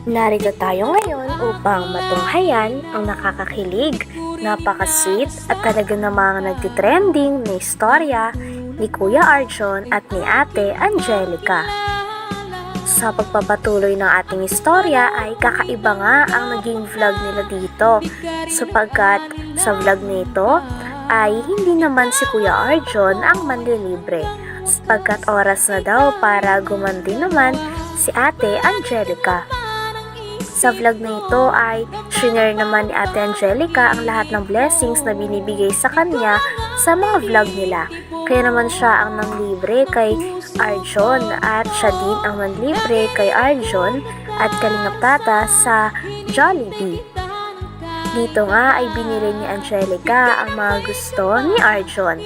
Narito tayo ngayon upang matunghayan ang nakakakilig, napaka-sweet at talaga namang nagtitrending na istorya ni Kuya Arjon at ni Ate Angelica. Sa pagpapatuloy ng ating istorya ay kakaiba nga ang naging vlog nila dito sapagkat sa vlog nito ay hindi naman si Kuya Arjon ang manlilibre sapagkat oras na daw para gumandi naman si Ate Angelica. Sa vlog na ito ay shinare naman ni Ate Angelica ang lahat ng blessings na binibigay sa kanya sa mga vlog nila. Kaya naman siya ang nanglibre kay Arjon at siya din ang nanglibre kay Arjon at Kalingap Tata sa Jollibee. Dito nga ay binili ni Angelica ang mga gusto ni Arjon.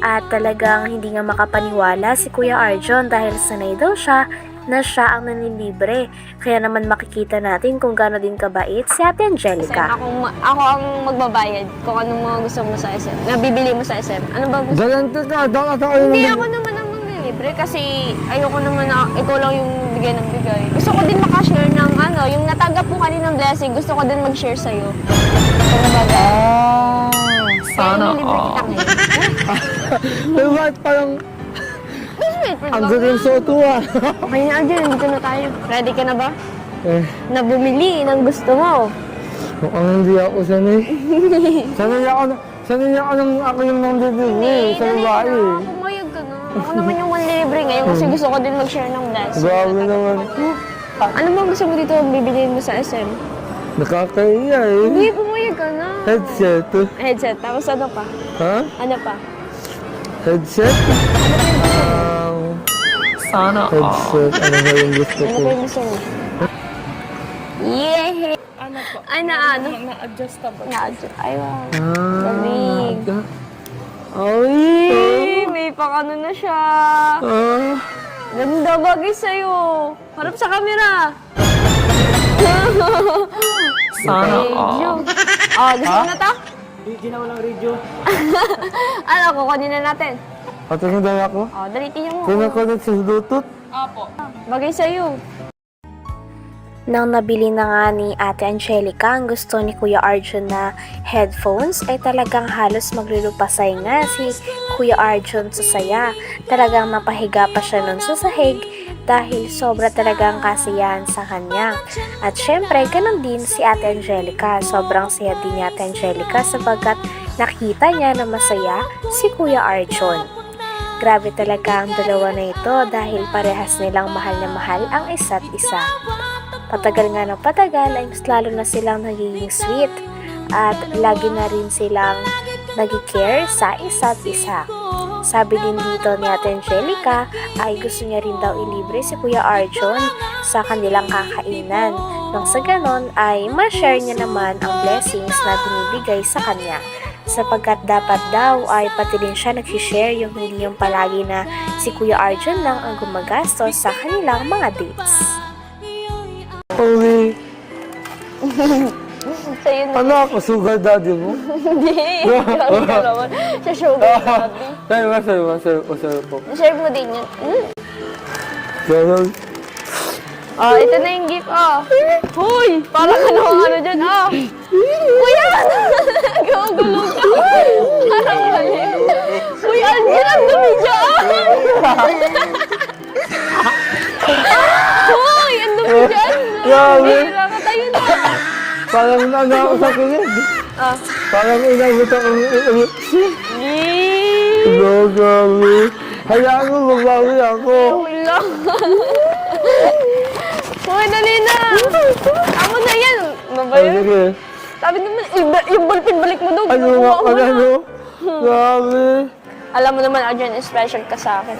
At talagang hindi nga makapaniwala si Kuya Arjon dahil sanay daw siya na siya ang nanilibre. Kaya naman makikita natin kung gaano din kabait si Ate Angelica. Ako ang magbabayad kung anong mga gusto mo sa SM. Nabibili mo sa SM. Ano ba gusto? Hindi ako naman ang manlilibre kasi ayoko naman na ikaw lang yung bigay ng bigay. Gusto ko din makashare ng yung natanggap mo kaninang blessing. Gusto ko din mag-share sa'yo. Kung nabagay. Sana kita ngayon. Diba parang ang galing sa utuwa. Okay na, Arjon. Nandito na tayo. Ready ka na ba? Eh, Na bumili ng gusto mo. mukhang hindi ako sanay. Sanay ako ng ako yung nangbibigay sa babae. Pumayag ka na. Ako naman yung manlilibre ngayon kasi gusto ko din mag-share ng blessing. Grabe naman. Ano ba gusto mo dito bibiliin mo sa SM? Nakakaiya eh. Hindi, pumayag ka na. Headset. Headset. Tapos ano pa? Ha? Ano pa? Headset? Sana Headset. Ano ba yung gusto Ano ko? pa yung gusto mo? Yeah! ano po? Ano? Na-adjustable. Na-adjust. Ay, wow. Ah. Galing. Ay! May pang-ano na siya. Ah. Ganda bagay sa'yo. Harap sa camera. Sana Radio. Gusto mo na ta? Hindi na walang radio. Ano, kukunin na natin. Patingin daw ako. Dali, tingnan mo. Kinakonect sa Bluetooth. Apo. Bagay sa'yo. Nang nabili na nga ni Ate Angelica ang gusto ni Kuya Arjon na headphones ay talagang halos maglulupasay nga si Kuya Arjon sa saya. Talagang napahiga pa siya nun sa sahig dahil sobra talagang kasiyahan sa kanya. At syempre, ganun din si Ate Angelica. Sobrang saya din ni Ate Angelica sapagkat nakita niya na masaya si Kuya Arjon. Grabe talaga ang dalawa na ito dahil parehas nilang mahal na mahal ang isa't isa. Patagal nga ng patagal ay mas lalo na silang nagiging sweet at lagi na rin silang nag-care sa isa't isa. Sabi din dito ni Ate Angelica ay gusto niya rin daw ilibre si Kuya Arjon sa kanilang kakainan. Nang sa ganon ay ma-share niya naman ang blessings na binibigay sa kanya. Sapagkat dapat daw ay pati din siya nag-share yung hindi yung palagi na si Kuya Arjon lang ang gumagastos sa kanilang mga dates. Uy, Sa'yo na. ano ako? Sugar daddy mo? Hindi. Grabe ka naman. Sa sugar daddy. Masaya po. Share mo din yan. Ganun. Ito na yung gift, Hoy! Parang ano dyan, Kuya! Gagulong ka. Parang mali. Kuya, Arjon, ang dumi dyan! Hoy! Ang dumi dyan! Grabe. Kailangan tayo na. Parang nana ako sa kilig. Parang inabot ako. Grabe. Hayaan mo, magbawi ako. Wala. Hoy, dali na! Amo na yan! Ay, sige. Sabi naman, yung ballpen balik mo daw. Ano nga ka na, no? Grabe. Alam mo naman, Arjon, special ka sa akin.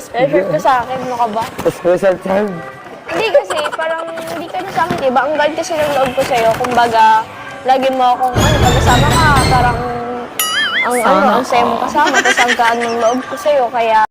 Special ka sa akin, ano ka ba? Special time. Hindi kasi, parang hindi ka na sa akin, diba? Ang guard kasi ng loob ko sa'yo. Kumbaga, lagi mo akong, pag-kasama ka, parang, ang sayo mo kasama, tapos ang gaan ng loob ko sa'yo, kaya,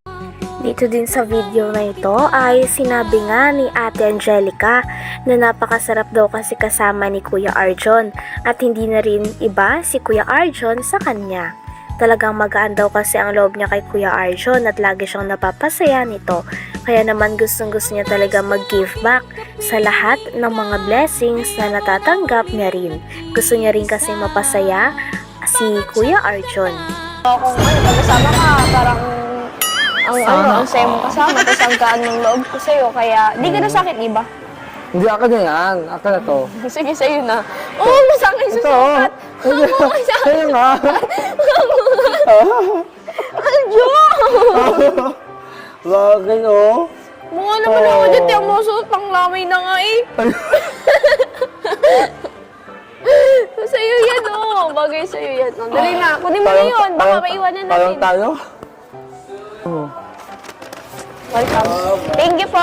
Dito din sa video na ito ay sinabi nga ni Ate Angelica na napakasarap daw kasi kasama ni Kuya Arjon at hindi na rin iba si Kuya Arjon sa kanya. Talagang magaan daw kasi ang loob niya kay Kuya Arjon at lagi siyang napapasaya nito. Kaya naman gustong-gusto niya talaga mag-give back sa lahat ng mga blessings na natatanggap niya rin. Gusto niya rin kasi mapasaya si Kuya Arjon. Kung pagkasama ka, parang ang saya mong kasama, tapos ang gaan ng loob ko sa'yo, kaya di ka nasakit, di ba? Hindi, ako na yan. Ako na to. Sige, sa'yo na. Oo, masakit Ito, susukat. Sa'yo nga. Aljo! Bagay, oh. Mukha naman ako dyan, tiyak mo suot, panglamay na nga eh. Sa'yo yan, oh. Bagay sa'yo yan. Oh, dali na, kunin mo na yun. Baka maiwanan natin. Parang tayo? Oo. Welcome. Thank you po.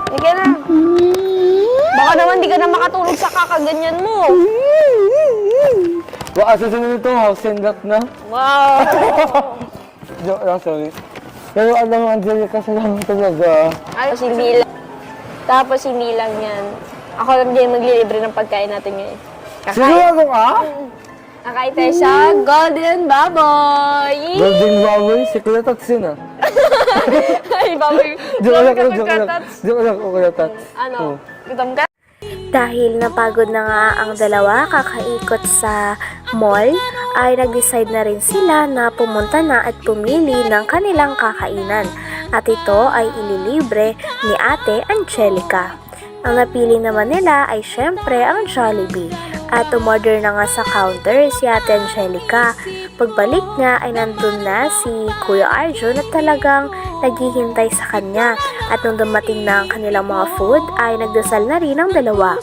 Sige na. Baka naman di ka na makatulog sa kakaganyan mo. Baka susunod ito, house and lot na. Wow. Joke lang, sorry. Pero alam mo, Angelica, salamat talaga. Tapos hindi lang yan. Ako lang din maglilibre ng pagkain natin ngayon. Siguro ka? Kakain tayo sa Golden Baboy. Golden Baboy, si Kuya Tats yun ah. Ay, baboy. Joke lang, Baboy joke ka, lang. Tats. Joke lang, Kuya Tats. Ano? Gutom ka? Dahil napagod na nga ang dalawa kakaikot sa mall, ay nag-decide na rin sila na pumunta na at pumili ng kanilang kakainan. At ito ay ililibre ni Ate Angelica. Ang napili naman nila ay syempre ang Jollibee. At umorder na nga sa counter si Ate Angelica. Pagbalik niya ay nandun na si Kuya Arjon at talagang naghihintay sa kanya. At nung dumating na ang kanilang mga food ay nagdasal na rin ang dalawa.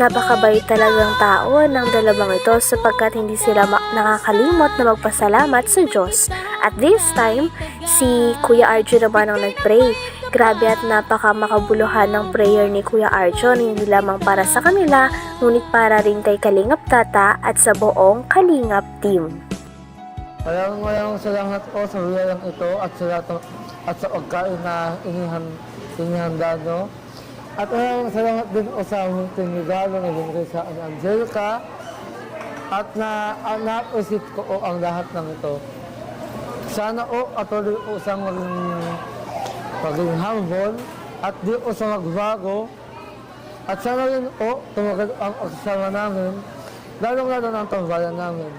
Napakabait talagang tao ng dalawang ito sapagkat hindi sila nakakalimot na magpasalamat sa Diyos. At this time, si Kuya Arjon naman ang nagpray. Grabe at napaka makabuluhan ng prayer ni Kuya Arjon, hindi lamang para sa kanila, ngunit para rin kay Kalingap Tata at sa buong Kalingap team. Maraming salamat po sa wilayang ito at sa pagkain na inihanda nyo. At maraming salamat din po sa munting regalo na binigay sa Angelica at na-appreciate ko o ang lahat ng ito. Sana o patuloy po sa maging humble at di po sa magbago. At sana rin po tumagal ang pagsasama namin, lalong-lalo ng tambayan namin.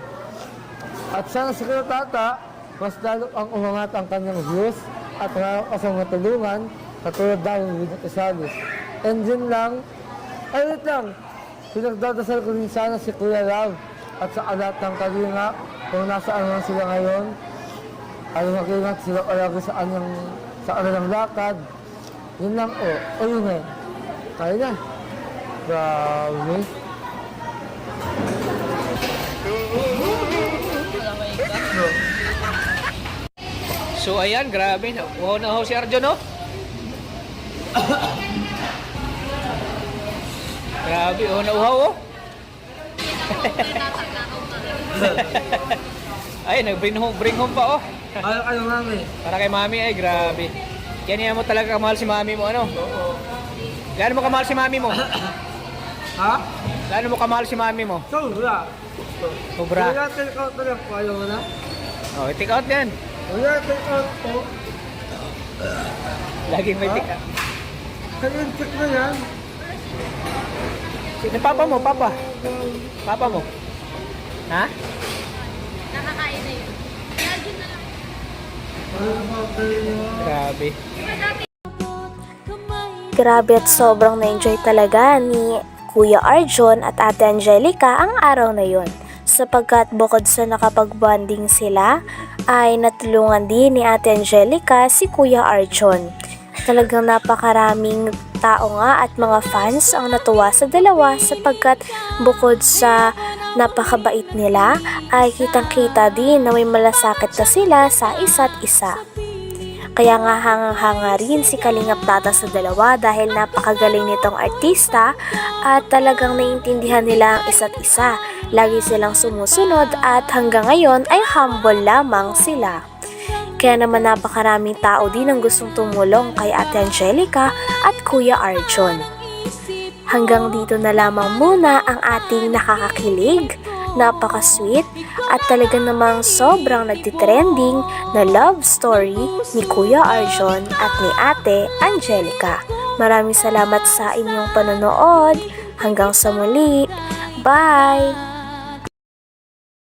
At sana si Kuya Tata, mas lalo ang umangat ang kanyang views at marami pa sa matulungan katulad dahil with Isalis. And yun lang, ay wait lang, pinagdadasal ko rin sana si Kuya Love at sa lahat ng Kalingap kung nasaan man sila ngayon ay mag-ingat sila palagi sa kanilang lakad. Yun lang o, yun na. Kaya na. Grabe. So ayan, grabe. Wow na ho si Arjon, no? Grabe, oh na uhaw, oh. Ay, nag-bring home pa, oh. Ayaw kayo, mami. Para kay mami, ay grabe. Kaya niya mo talaga kamahal si mami mo, ano? Gaano mo kamahal si mami mo? Ha? Gaano mo kamahal si mami mo? Sobra. Sobra. Kaya take out na lang po, ayaw mo na? Oh, take out yan. Kaya take out po. Laging may take out. Kaya check na yan. Sino papa mo, papa? Papa mo? Ha? Grabe. Grabe at sobrang na-enjoy talaga ni Kuya Arjon at Ate Angelica ang araw na yon. Sapagkat bukod sa nakapag-bonding sila, ay natulungan din ni Ate Angelica si Kuya Arjon. Talagang napakaraming tao nga at mga fans ang natuwa sa dalawa sapagkat bukod sa napakabait nila ay kitang-kita din na may malasakit na sila sa isa't isa. Kaya nga hangang-hanga rin si Kalingap Tata sa dalawa dahil napakagaling nitong artista at talagang naiintindihan nila ang isa't isa. Lagi silang sumusunod at hanggang ngayon ay humble lamang sila. Kaya naman napakaraming tao din ang gustong tumulong kay Ate Angelica at Kuya Arjon. Hanggang dito na lamang muna ang ating nakakakilig, napaka-sweet at talaga namang sobrang nagtitrending na love story ni Kuya Arjon at ni Ate Angelica. Maraming salamat sa inyong panonood. Hanggang sa muli. Bye!